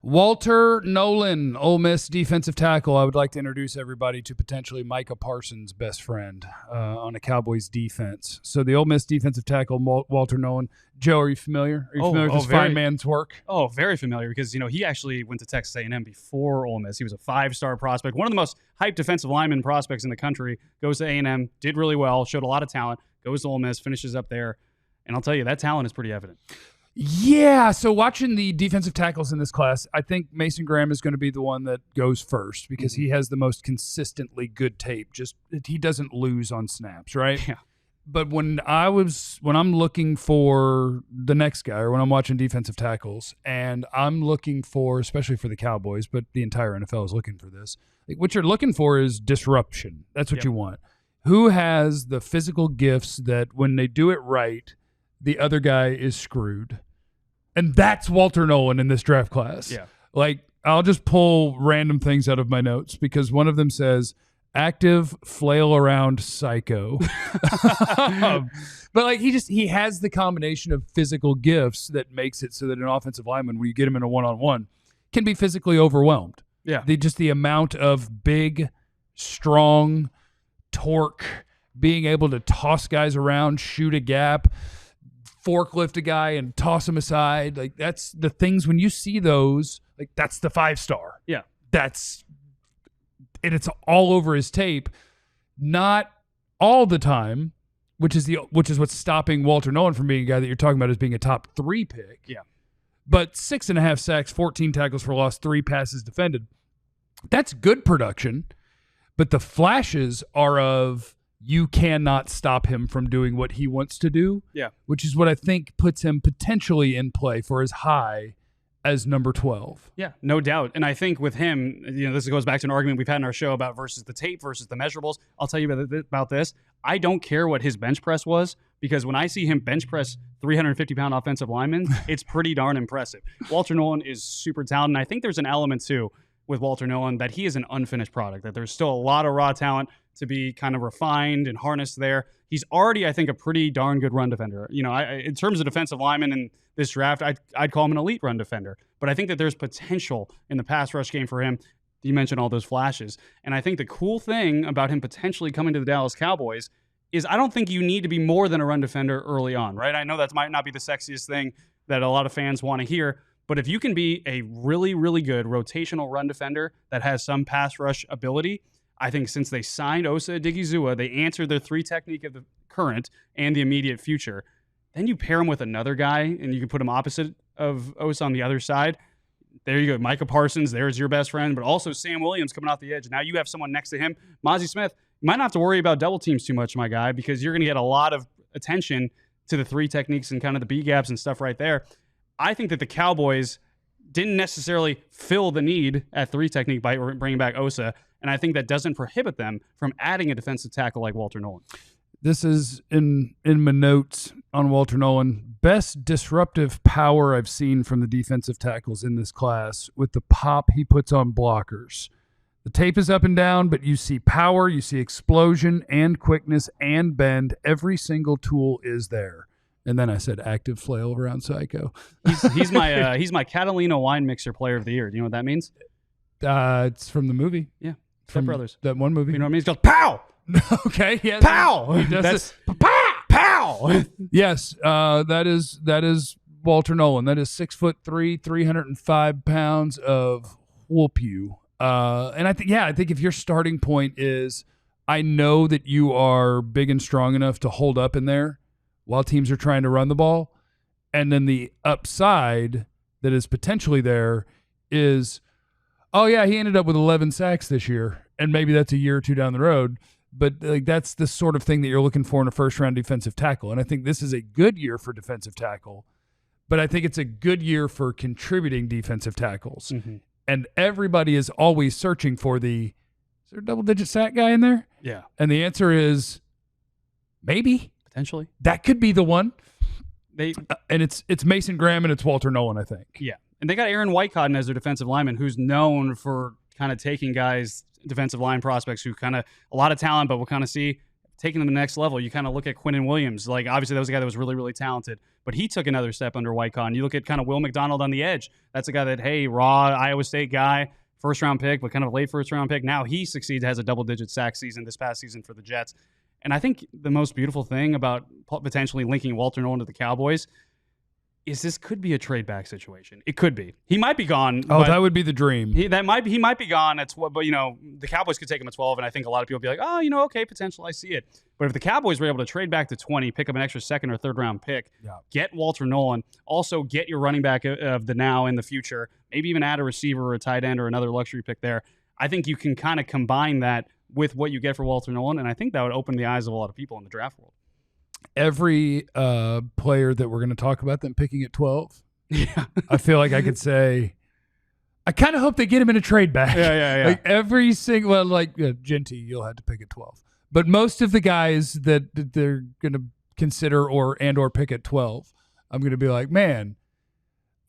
Walter Nolen, Ole Miss defensive tackle. I would like to introduce everybody to potentially Micah Parsons' best friend on a Cowboys defense. So the Ole Miss defensive tackle, Walter Nolen. Joe, are you familiar? Are you familiar with this fine man's work? Oh, very familiar because, he actually went to Texas A&M before Ole Miss. He was a 5-star prospect, one of the most hyped defensive lineman prospects in the country. Goes to A&M, did really well, showed a lot of talent, goes to Ole Miss, finishes up there. And I'll tell you, that talent is pretty evident. Yeah, so watching the defensive tackles in this class, I think Mason Graham is going to be the one that goes first because he has the most consistently good tape. Just he doesn't lose on snaps, right? Yeah. But when I'm looking for the next guy, or when I'm watching defensive tackles, and I'm looking for, especially for the Cowboys, but the entire NFL is looking for this. What you're looking for is disruption. That's what you want. Who has the physical gifts that when they do it right, the other guy is screwed? And that's Walter Nolen in this draft class. Yeah. I'll just pull random things out of my notes because one of them says active flail around psycho. But he has the combination of physical gifts that makes it so that an offensive lineman, when you get him in a one-on-one, can be physically overwhelmed. Yeah. The amount of big, strong torque, being able to toss guys around, shoot a gap, forklift a guy and toss him aside. That's the things when you see those, that's the 5-star. Yeah. It's all over his tape. Not all the time, which is what's stopping Walter Nolen from being a guy that you're talking about as being a top 3 pick. Yeah. But 6.5 sacks, 14 tackles for loss, 3 passes defended. That's good production. But the flashes are of you cannot stop him from doing what he wants to do. Yeah. Which is what I think puts him potentially in play for as high as number 12. Yeah, no doubt. And I think with him, this goes back to an argument we've had in our show about versus the tape versus the measurables. I'll tell you about this. I don't care what his bench press was because when I see him bench press 350-pound offensive linemen, it's pretty darn impressive. Walter Nolen is super talented. And I think there's an element, too, with Walter Nolen that he is an unfinished product, that there's still a lot of raw talent to be kind of refined and harnessed there. He's already, I think, a pretty darn good run defender. In terms of defensive linemen in this draft, I'd call him an elite run defender. But I think that there's potential in the pass rush game for him. You mentioned all those flashes. And I think the cool thing about him potentially coming to the Dallas Cowboys is I don't think you need to be more than a run defender early on, right? I know that might not be the sexiest thing that a lot of fans want to hear, but if you can be a really, really good rotational run defender that has some pass rush ability, I think since they signed Osa Odighizuwa, they answered their 3 technique of the current and the immediate future. Then you pair him with another guy, and you can put him opposite of Osa on the other side. There you go. Micah Parsons, there's your best friend, but also Sam Williams coming off the edge. Now you have someone next to him. Mozzie Smith, you might not have to worry about double teams too much, my guy, because you're going to get a lot of attention to the 3 techniques and kind of the B gaps and stuff right there. I think that the Cowboys didn't necessarily fill the need at 3 technique by bringing back Osa, and I think that doesn't prohibit them from adding a defensive tackle like Walter Nolen. This is in my notes on Walter Nolen. Best disruptive power I've seen from the defensive tackles in this class with the pop he puts on blockers. The tape is up and down, but you see power, you see explosion and quickness and bend. Every single tool is there. And then I said active flail around psycho. He's my Catalina wine mixer player of the year. Do you know what that means? It's from the movie. Yeah. Step Brothers. That one movie. You know what I mean? He goes, pow! Okay. Yeah. Pow! That's pow! Yes. That is Walter Nolen. That is 6'3", 305 pounds of whoop you. And I think if your starting point is, I know that you are big and strong enough to hold up in there while teams are trying to run the ball, and then the upside that is potentially there is, oh yeah, he ended up with 11 sacks this year, and maybe that's a year or two down the road, but that's the sort of thing that you're looking for in a first-round defensive tackle, and I think this is a good year for defensive tackle, but I think it's a good year for contributing defensive tackles, and everybody is always searching for is there a double-digit sack guy in there? Yeah. And the answer is maybe. Potentially. That could be the one. And it's Mason Graham and it's Walter Nolen, I think. Yeah. And they got Aaron Whitecotton as their defensive lineman, who's known for kind of taking guys, defensive line prospects who kind of a lot of talent, but we'll kind of see taking them to the next level. You kind of look at Quinnen Williams. Like, obviously, that was a guy that was really, really talented, but he took another step under Wycon. You look at kind of Will McDonald on the edge. That's a guy that, hey, raw Iowa State guy, first-round pick, but kind of late first-round pick. Now he succeeds, has a double-digit sack season this past season for the Jets. And I think the most beautiful thing about potentially linking Walter Nolen to the Cowboys is this could be a trade back situation. It could be. He might be gone. Oh, that would be the dream. He might be gone at 12, but the Cowboys could take him at 12, and I think a lot of people would be like, oh, okay, potential, I see it. But if the Cowboys were able to trade back to 20, pick up an extra second or third round pick, get Walter Nolen, also get your running back of the now and the future, maybe even add a receiver or a tight end or another luxury pick there, I think you can kind of combine that with what you get for Walter Nolen, and I think that would open the eyes of a lot of people in the draft world. Every player that we're going to talk about them picking at 12, I feel like I could say, I kind of hope they get him in a trade back. Yeah. Like every single, Genty, you'll have to pick at 12. But most of the guys that they're going to consider or pick at 12, I'm going to be like, man,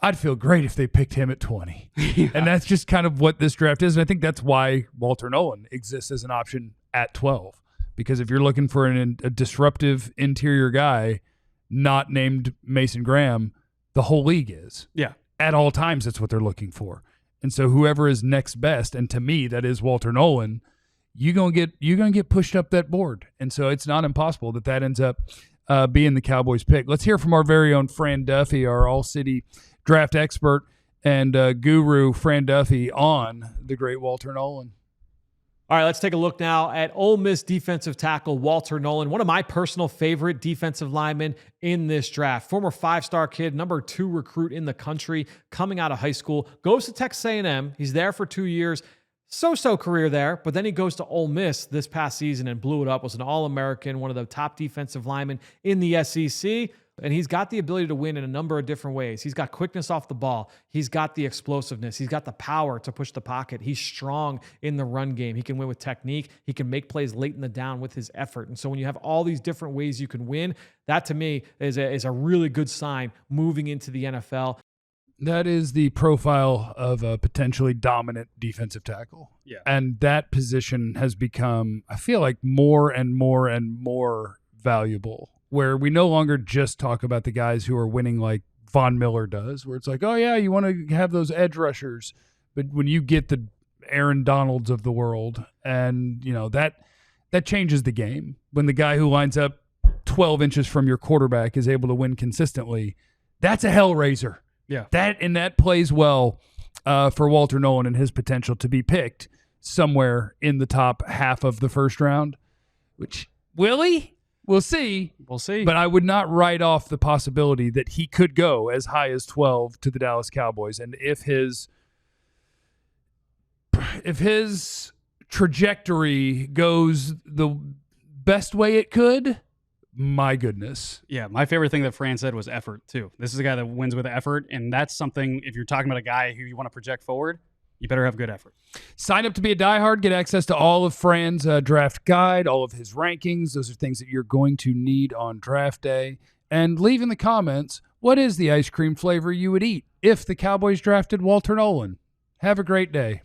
I'd feel great if they picked him at 20. And that's just kind of what this draft is. And I think that's why Walter Nolen exists as an option at 12. Because if you're looking for a disruptive interior guy not named Mason Graham, the whole league is. Yeah. At all times, that's what they're looking for. And so whoever is next best, and to me, that is Walter Nolen, you're gonna get pushed up that board. And so it's not impossible that ends up being the Cowboys pick. Let's hear from our very own Fran Duffy, our all-city draft expert and guru, Fran Duffy, on the great Walter Nolen. All right, let's take a look now at Ole Miss defensive tackle Walter Nolen, one of my personal favorite defensive linemen in this draft. Former five-star kid, number 2 recruit in the country, coming out of high school, goes to Texas A&M. He's there for 2 years. So-so career there, but then he goes to Ole Miss this past season and blew it up, was an All-American, one of the top defensive linemen in the SEC. And he's got the ability to win in a number of different ways. He's got quickness off the ball. He's got the explosiveness. He's got the power to push the pocket. He's strong in the run game. He can win with technique. He can make plays late in the down with his effort. And so when you have all these different ways you can win, that to me is a really good sign moving into the NFL. That is the profile of a potentially dominant defensive tackle. Yeah. And that position has become, I feel like, more and more and more valuable, where we no longer just talk about the guys who are winning like Von Miller does, where it's like, oh, yeah, you want to have those edge rushers. But when you get the Aaron Donalds of the world, and, that changes the game. When the guy who lines up 12 inches from your quarterback is able to win consistently, that's a hellraiser. Yeah. That plays well for Walter Nolen and his potential to be picked somewhere in the top half of the first round, which, will he? We'll see. We'll see. But I would not write off the possibility that he could go as high as 12 to the Dallas Cowboys. And if his trajectory goes the best way it could, my goodness. Yeah, my favorite thing that Fran said was effort, too. This is a guy that wins with effort, and that's something, if you're talking about a guy who you want to project forward, you better have good effort. Sign up to be a diehard. Get access to all of Fran's draft guide, all of his rankings. Those are things that you're going to need on draft day. And leave in the comments, what is the ice cream flavor you would eat if the Cowboys drafted Walter Nolen? Have a great day.